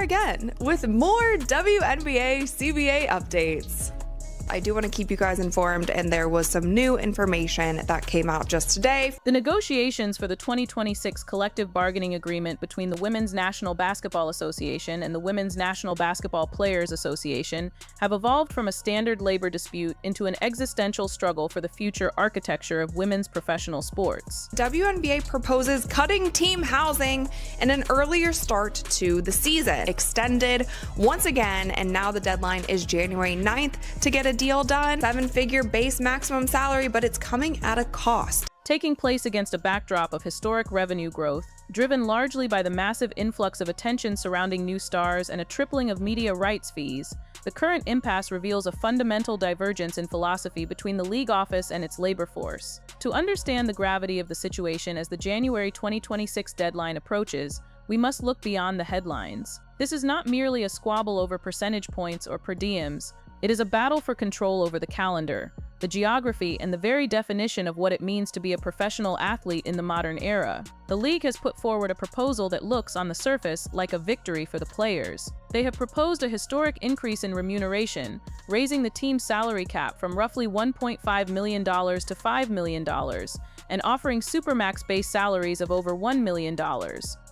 again with more WNBA CBA updates. I do want to keep you guys informed, and there was some new information that came out just today. The negotiations for the 2026 collective bargaining agreement between the Women's National Basketball Association and the Women's National Basketball Players Association have evolved from a standard labor dispute into an existential struggle for the future architecture of women's professional sports. WNBA proposes cutting team housing and an earlier start to the season, extended once again, and now the deadline is January 9th to get a deal done. 7-figure base maximum salary, but it's coming at a cost. Taking place against a backdrop of historic revenue growth, driven largely by the massive influx of attention surrounding new stars and a tripling of media rights fees, the current impasse reveals a fundamental divergence in philosophy between the league office and its labor force. To understand the gravity of the situation as the January 2026 deadline approaches, we must look beyond the headlines. This is not merely a squabble over percentage points or per diems. It is a battle for control over the calendar, the geography, and the very definition of what it means to be a professional athlete in the modern era. The league has put forward a proposal that looks, on the surface, like a victory for the players. They have proposed a historic increase in remuneration, raising the team's salary cap from roughly $1.5 million to $5 million, and offering supermax base salaries of over $1 million.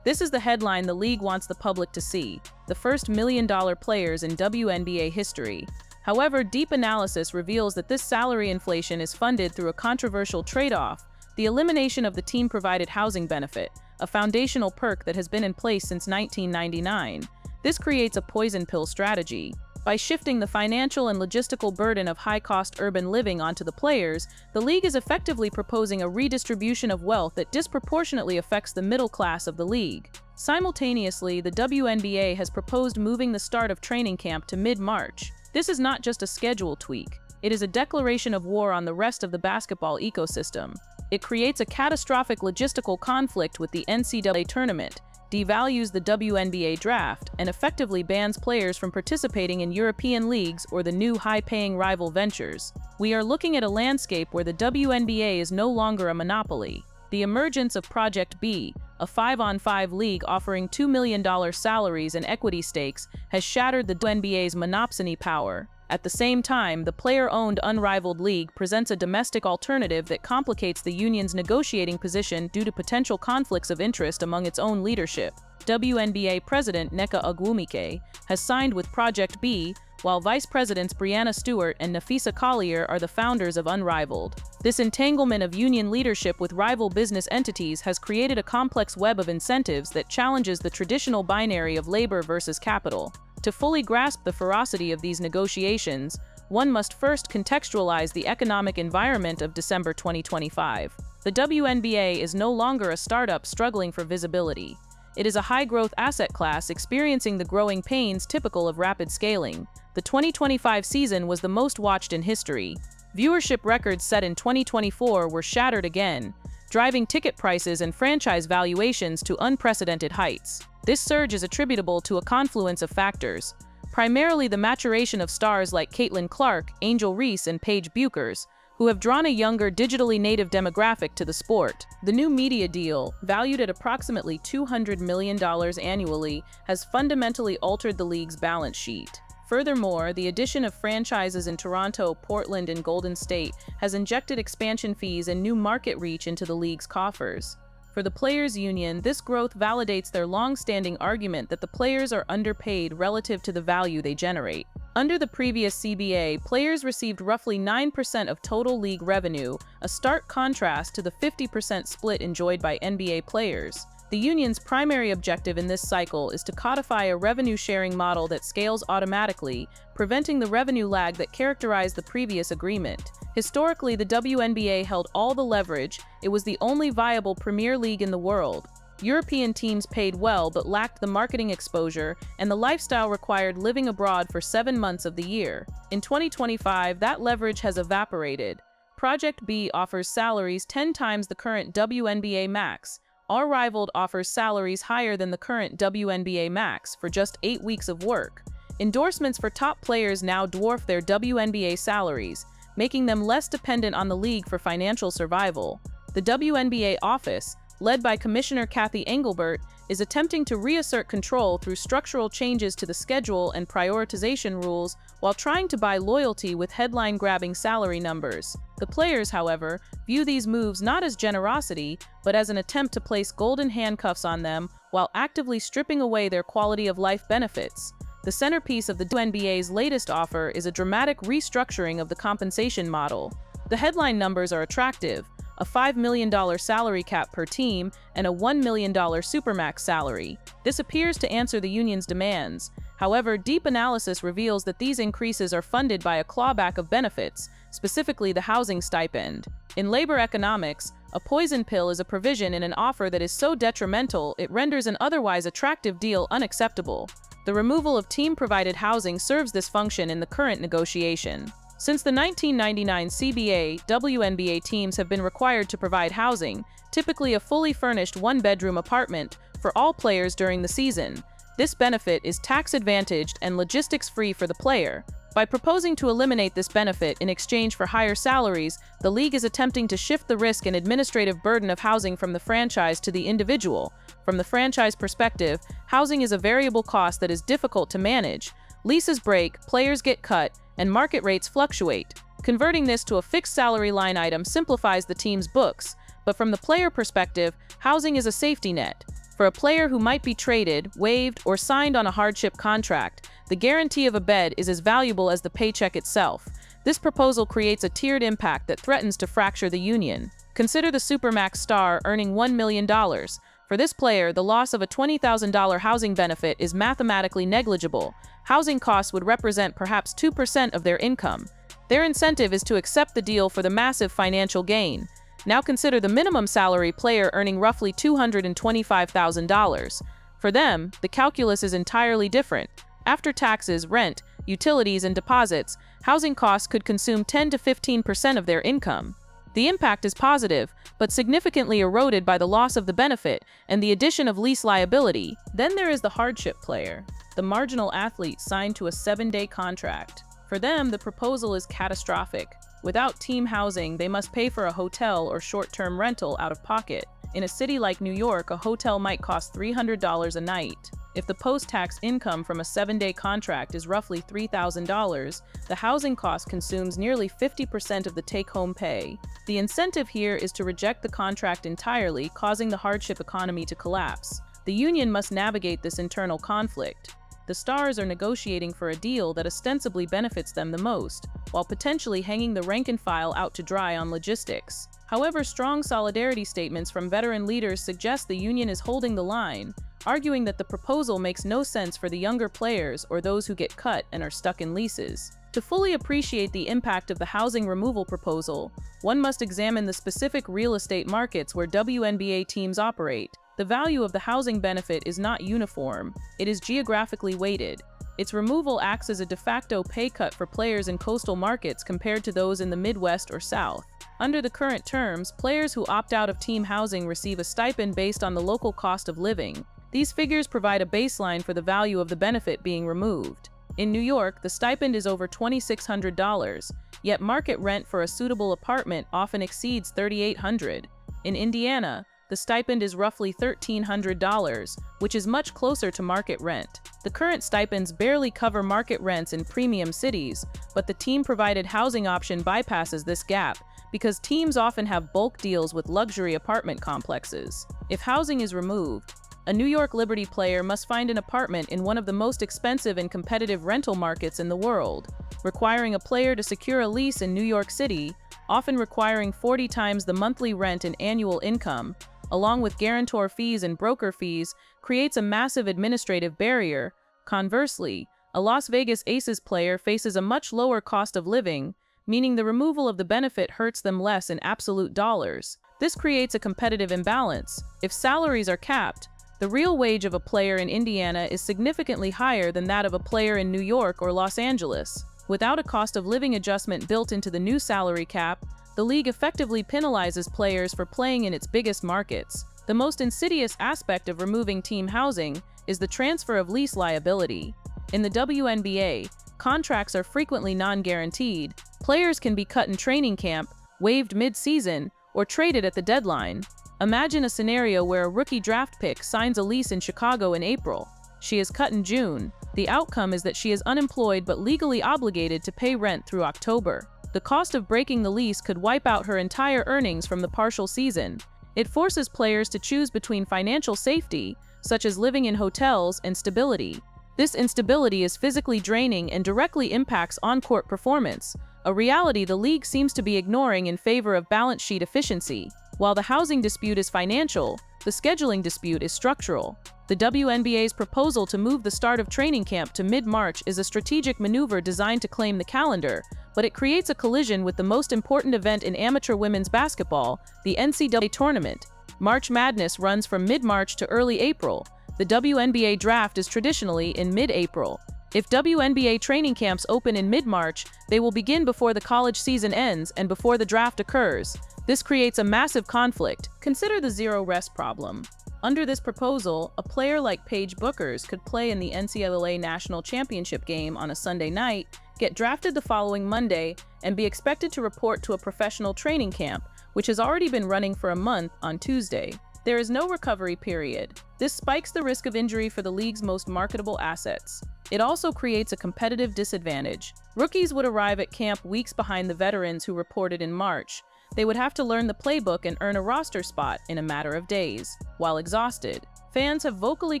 This is the headline the league wants the public to see: the first million-dollar players in WNBA history. However, deep analysis reveals that this salary inflation is funded through a controversial trade-off: the elimination of the team-provided housing benefit, a foundational perk that has been in place since 1999. This creates a poison pill strategy. By shifting the financial and logistical burden of high-cost urban living onto the players, the league is effectively proposing a redistribution of wealth that disproportionately affects the middle class of the league. Simultaneously, the WNBA has proposed moving the start of training camp to mid-March. This is not just a schedule tweak. It is a declaration of war on the rest of the basketball ecosystem. It creates a catastrophic logistical conflict with the NCAA Tournament, devalues the WNBA Draft, and effectively bans players from participating in European leagues or the new high-paying rival ventures. We are looking at a landscape where the WNBA is no longer a monopoly. The emergence of Project B, a 5-on-5 league offering $2 million salaries and equity stakes, has shattered the WNBA's monopsony power. At the same time, the player-owned Unrivaled league presents a domestic alternative that complicates the union's negotiating position due to potential conflicts of interest among its own leadership. WNBA President Nneka Ogwumike has signed with Project B, while Vice Presidents Brianna Stewart and Nafisa Collier are the founders of Unrivaled. This entanglement of union leadership with rival business entities has created a complex web of incentives that challenges the traditional binary of labor versus capital. To fully grasp the ferocity of these negotiations, one must first contextualize the economic environment of December 2025. The WNBA is no longer a startup struggling for visibility. It is a high-growth asset class experiencing the growing pains typical of rapid scaling. The 2025 season was the most watched in history. Viewership records set in 2024 were shattered again, driving ticket prices and franchise valuations to unprecedented heights. This surge is attributable to a confluence of factors, primarily the maturation of stars like Caitlin Clark, Angel Reese, and Paige Buchers, who have drawn a younger, digitally native demographic to the sport. The new media deal, valued at approximately $200 million annually, has fundamentally altered the league's balance sheet. Furthermore, the addition of franchises in Toronto, Portland, and Golden State has injected expansion fees and new market reach into the league's coffers. For the players' union, this growth validates their long-standing argument that the players are underpaid relative to the value they generate. Under the previous CBA, players received roughly 9% of total league revenue, a stark contrast to the 50% split enjoyed by NBA players. The union's primary objective in this cycle is to codify a revenue-sharing model that scales automatically, preventing the revenue lag that characterized the previous agreement. Historically, the WNBA held all the leverage. It was the only viable Premier League in the world. European teams paid well but lacked the marketing exposure, and the lifestyle required living abroad for 7 months of the year. In 2025, that leverage has evaporated. Project B offers salaries 10 times the current WNBA max. Unrivaled offers salaries higher than the current WNBA max for just 8 weeks of work. Endorsements for top players now dwarf their WNBA salaries, making them less dependent on the league for financial survival. The WNBA office, led by Commissioner Kathy Engelbert, is attempting to reassert control through structural changes to the schedule and prioritization rules while trying to buy loyalty with headline-grabbing salary numbers. The players, however, view these moves not as generosity, but as an attempt to place golden handcuffs on them while actively stripping away their quality-of-life benefits. The centerpiece of the WNBA's latest offer is a dramatic restructuring of the compensation model. The headline numbers are attractive: a $5 million salary cap per team and a $1 million supermax salary. This appears to answer the union's demands. However, deep analysis reveals that these increases are funded by a clawback of benefits, specifically the housing stipend. In labor economics, a poison pill is a provision in an offer that is so detrimental it renders an otherwise attractive deal unacceptable. The removal of team-provided housing serves this function in the current negotiation. Since the 1999 CBA, WNBA teams have been required to provide housing, typically a fully furnished one-bedroom apartment, for all players during the season. This benefit is tax-advantaged and logistics-free for the player. By proposing to eliminate this benefit in exchange for higher salaries, the league is attempting to shift the risk and administrative burden of housing from the franchise to the individual. From the franchise perspective, housing is a variable cost that is difficult to manage. Leases break, players get cut, and market rates fluctuate. Converting this to a fixed salary line item simplifies the team's books, but from the player perspective, housing is a safety net. For a player who might be traded, waived, or signed on a hardship contract, the guarantee of a bed is as valuable as the paycheck itself. This proposal creates a tiered impact that threatens to fracture the union. Consider the supermax star earning $1 million. For this player, the loss of a $20,000 housing benefit is mathematically negligible. Housing costs would represent perhaps 2% of their income. Their incentive is to accept the deal for the massive financial gain. Now consider the minimum salary player earning roughly $225,000. For them, the calculus is entirely different. After taxes, rent, utilities, and deposits, housing costs could consume 10 to 15% of their income. The impact is positive, but significantly eroded by the loss of the benefit and the addition of lease liability. Then there is the hardship player, the marginal athlete signed to a 7-day contract. For them, the proposal is catastrophic. Without team housing, they must pay for a hotel or short-term rental out of pocket. In a city like New York, a hotel might cost $300 a night. If the post-tax income from a 7-day contract is roughly $3,000, the housing cost consumes nearly 50% of the take-home pay. The incentive here is to reject the contract entirely, causing the hardship economy to collapse. The union must navigate this internal conflict. The Stars are negotiating for a deal that ostensibly benefits them the most, while potentially hanging the rank and file out to dry on logistics. However, strong solidarity statements from veteran leaders suggest the union is holding the line, arguing that the proposal makes no sense for the younger players or those who get cut and are stuck in leases. To fully appreciate the impact of the housing removal proposal, one must examine the specific real estate markets where WNBA teams operate. The value of the housing benefit is not uniform, it is geographically weighted. Its removal acts as a de facto pay cut for players in coastal markets compared to those in the Midwest or South. Under the current terms, players who opt out of team housing receive a stipend based on the local cost of living. These figures provide a baseline for the value of the benefit being removed. In New York, the stipend is over $2,600, yet market rent for a suitable apartment often exceeds $3,800. In Indiana, the stipend is roughly $1,300, which is much closer to market rent. The current stipends barely cover market rents in premium cities, but the team-provided housing option bypasses this gap because teams often have bulk deals with luxury apartment complexes. If housing is removed, a New York Liberty player must find an apartment in one of the most expensive and competitive rental markets in the world, requiring a player to secure a lease in New York City, often requiring 40 times the monthly rent and annual income, along with guarantor fees and broker fees, creates a massive administrative barrier. Conversely, a Las Vegas Aces player faces a much lower cost of living, meaning the removal of the benefit hurts them less in absolute dollars. This creates a competitive imbalance. If salaries are capped, the real wage of a player in Indiana is significantly higher than that of a player in New York or Los Angeles. Without a cost of living adjustment built into the new salary cap, the league effectively penalizes players for playing in its biggest markets. The most insidious aspect of removing team housing is the transfer of lease liability. In the WNBA, contracts are frequently non-guaranteed. Players can be cut in training camp, waived mid-season, or traded at the deadline. Imagine a scenario where a rookie draft pick signs a lease in Chicago in April. She is cut in June. The outcome is that she is unemployed but legally obligated to pay rent through October. The cost of breaking the lease could wipe out her entire earnings from the partial season. It forces players to choose between financial safety, such as living in hotels, and stability. This instability is physically draining and directly impacts on-court performance, a reality the league seems to be ignoring in favor of balance sheet efficiency. While the housing dispute is financial, the scheduling dispute is structural. The WNBA's proposal to move the start of training camp to mid-March is a strategic maneuver designed to claim the calendar, but it creates a collision with the most important event in amateur women's basketball, the NCAA Tournament. March Madness runs from mid-March to early April. The WNBA Draft is traditionally in mid-April. If WNBA training camps open in mid-March, they will begin before the college season ends and before the draft occurs. This creates a massive conflict. Consider the zero-rest problem. Under this proposal, a player like Paige Bueckers could play in the NCAA National Championship game on a Sunday night, get drafted the following Monday, and be expected to report to a professional training camp, which has already been running for a month, on Tuesday. There is no recovery period. This spikes the risk of injury for the league's most marketable assets. It also creates a competitive disadvantage. Rookies would arrive at camp weeks behind the veterans who reported in March. They would have to learn the playbook and earn a roster spot in a matter of days. While exhausted, fans have vocally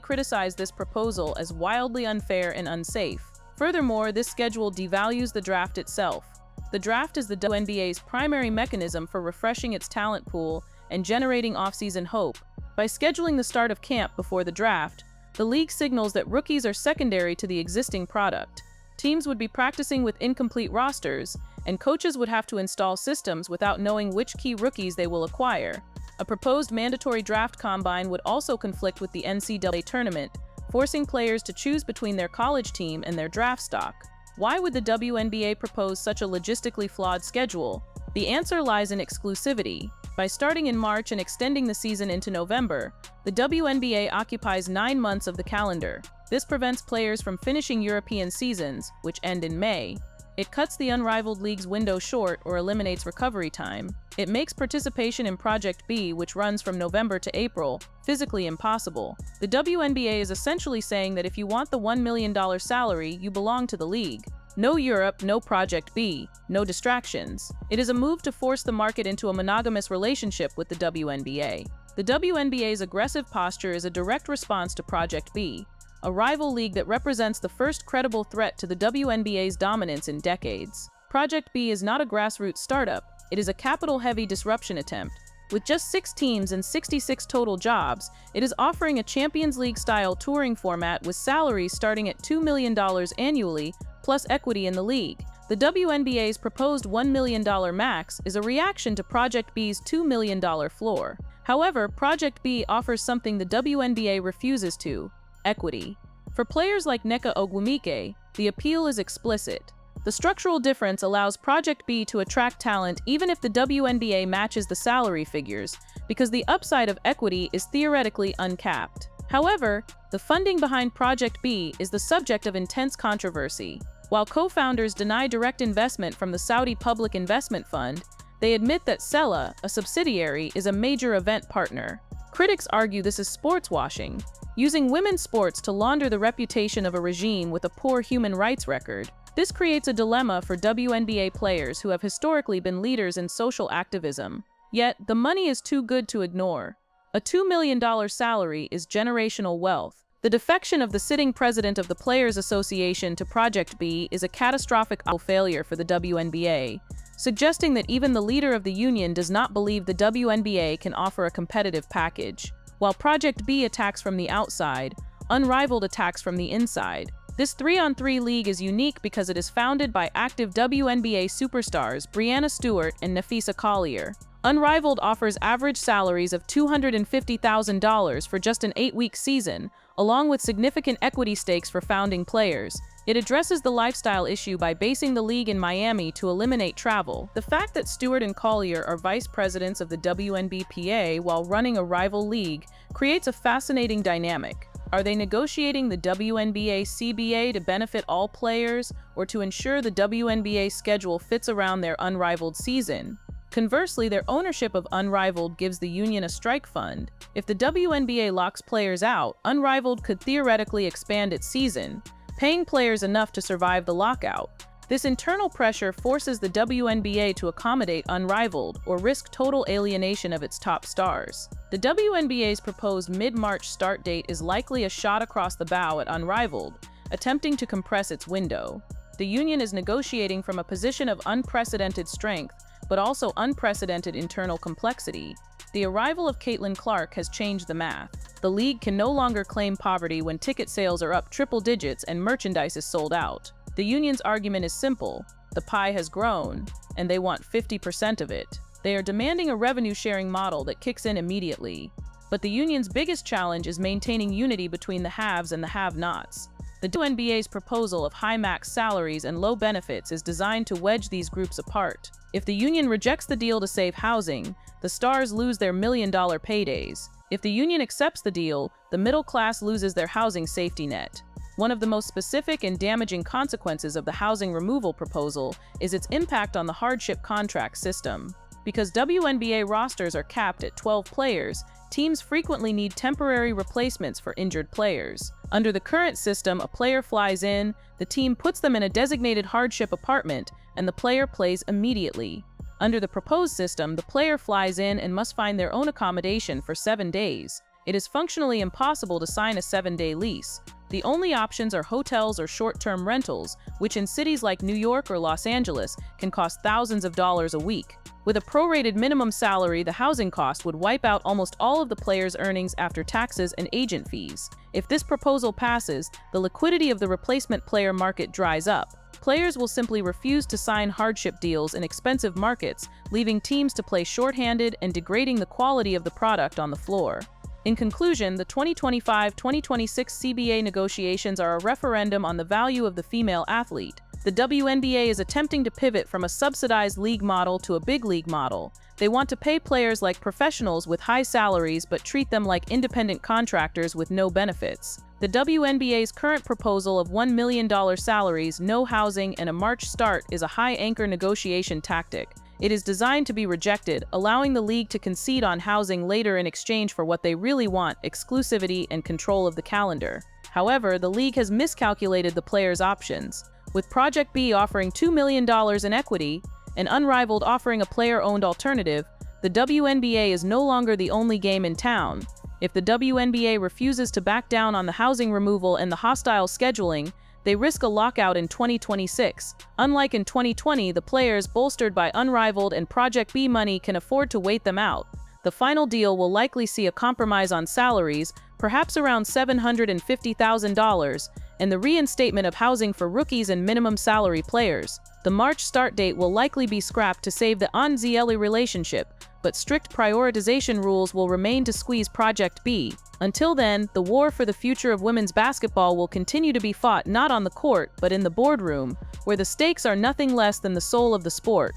criticized this proposal as wildly unfair and unsafe. Furthermore, this schedule devalues the draft itself. The draft is the WNBA's primary mechanism for refreshing its talent pool and generating off-season hope. By scheduling the start of camp before the draft, the league signals that rookies are secondary to the existing product. Teams would be practicing with incomplete rosters, and coaches would have to install systems without knowing which key rookies they will acquire. A proposed mandatory draft combine would also conflict with the NCAA Tournament, forcing players to choose between their college team and their draft stock. Why would the WNBA propose such a logistically flawed schedule? The answer lies in exclusivity. By starting in March and extending the season into November, the WNBA occupies 9 months of the calendar. This prevents players from finishing European seasons, which end in May. It cuts the Unrivaled League's window short or eliminates recovery time. It makes participation in Project B, which runs from November to April, physically impossible. The WNBA is essentially saying that if you want the $1 million salary, you belong to the league. No Europe, no Project B, no distractions. It is a move to force the market into a monogamous relationship with the WNBA. The WNBA's aggressive posture is a direct response to Project B, a rival league that represents the first credible threat to the WNBA's dominance in decades. Project B is not a grassroots startup, it is a capital-heavy disruption attempt. With just 6 teams and 66 total jobs, it is offering a Champions League-style touring format with salaries starting at $2 million annually, plus equity in the league. The WNBA's proposed $1 million max is a reaction to Project B's $2 million floor. However, Project B offers something the WNBA refuses to: equity. For players like Nneka Ogwumike, the appeal is explicit. The structural difference allows Project B to attract talent even if the WNBA matches the salary figures, because the upside of equity is theoretically uncapped. However, the funding behind Project B is the subject of intense controversy. While co-founders deny direct investment from the Saudi Public Investment Fund, they admit that Sela, a subsidiary, is a major event partner. Critics argue this is sports washing, using women's sports to launder the reputation of a regime with a poor human rights record. This creates a dilemma for WNBA players who have historically been leaders in social activism. Yet, the money is too good to ignore. A $2 million salary is generational wealth. The defection of the sitting president of the Players Association to Project B is a catastrophic failure for the WNBA, suggesting that even the leader of the union does not believe the WNBA can offer a competitive package. While Project B attacks from the outside, Unrivaled attacks from the inside. This 3-on-3 league is unique because it is founded by active WNBA superstars Breanna Stewart and Nafisa Collier. Unrivaled offers average salaries of $250,000 for just an 8-week season, along with significant equity stakes for founding players. It addresses the lifestyle issue by basing the league in Miami to eliminate travel. The fact that Stewart and Collier are vice presidents of the WNBPA while running a rival league creates a fascinating dynamic. Are they negotiating the WNBA CBA to benefit all players or to ensure the WNBA schedule fits around their unrivaled season? Conversely, their ownership of Unrivaled gives the union a strike fund. If the WNBA locks players out, Unrivaled could theoretically expand its season, paying players enough to survive the lockout. This internal pressure forces the WNBA to accommodate Unrivaled or risk total alienation of its top stars. The WNBA's proposed mid-March start date is likely a shot across the bow at Unrivaled, attempting to compress its window. The union is negotiating from a position of unprecedented strength, but also unprecedented internal complexity. The arrival of Caitlin Clark has changed the math. The league can no longer claim poverty when ticket sales are up triple digits and merchandise is sold out. The union's argument is simple: the pie has grown, and they want 50% of it. They are demanding a revenue-sharing model that kicks in immediately. But the union's biggest challenge is maintaining unity between the haves and the have-nots. The WNBA's proposal of high max salaries and low benefits is designed to wedge these groups apart. If the union rejects the deal to save housing, the stars lose their million-dollar paydays. If the union accepts the deal, the middle class loses their housing safety net. One of the most specific and damaging consequences of the housing removal proposal is its impact on the hardship contract system. Because WNBA rosters are capped at 12 players, teams frequently need temporary replacements for injured players. Under the current system, a player flies in, the team puts them in a designated hardship apartment, and the player plays immediately. Under the proposed system, the player flies in and must find their own accommodation for 7 days. It is functionally impossible to sign a 7-day lease. The only options are hotels or short-term rentals, which in cities like New York or Los Angeles can cost thousands of dollars a week. With a prorated minimum salary, the housing cost would wipe out almost all of the player's earnings after taxes and agent fees. If this proposal passes, the liquidity of the replacement player market dries up. Players will simply refuse to sign hardship deals in expensive markets, leaving teams to play shorthanded and degrading the quality of the product on the floor. In conclusion, the 2025-2026 CBA negotiations are a referendum on the value of the female athlete. The WNBA is attempting to pivot from a subsidized league model to a big league model. They want to pay players like professionals with high salaries but treat them like independent contractors with no benefits. The WNBA's current proposal of $1 million salaries, no housing, and a March start is a high-anchor negotiation tactic. It is designed to be rejected, allowing the league to concede on housing later in exchange for what they really want: exclusivity and control of the calendar. However, the league has miscalculated the players' options. With Project B offering $2 million in equity and Unrivaled offering a player-owned alternative, the WNBA is no longer the only game in town. If the WNBA refuses to back down on the housing removal and the hostile scheduling, they risk a lockout in 2026. Unlike in 2020, the players, bolstered by Unrivaled and Project B money, can afford to wait them out. The final deal will likely see a compromise on salaries, perhaps around $750,000, and the reinstatement of housing for rookies and minimum salary players. The March start date will likely be scrapped to save the Anzieli relationship, but strict prioritization rules will remain to squeeze Project B. Until then, the war for the future of women's basketball will continue to be fought not on the court, but in the boardroom, where the stakes are nothing less than the soul of the sport.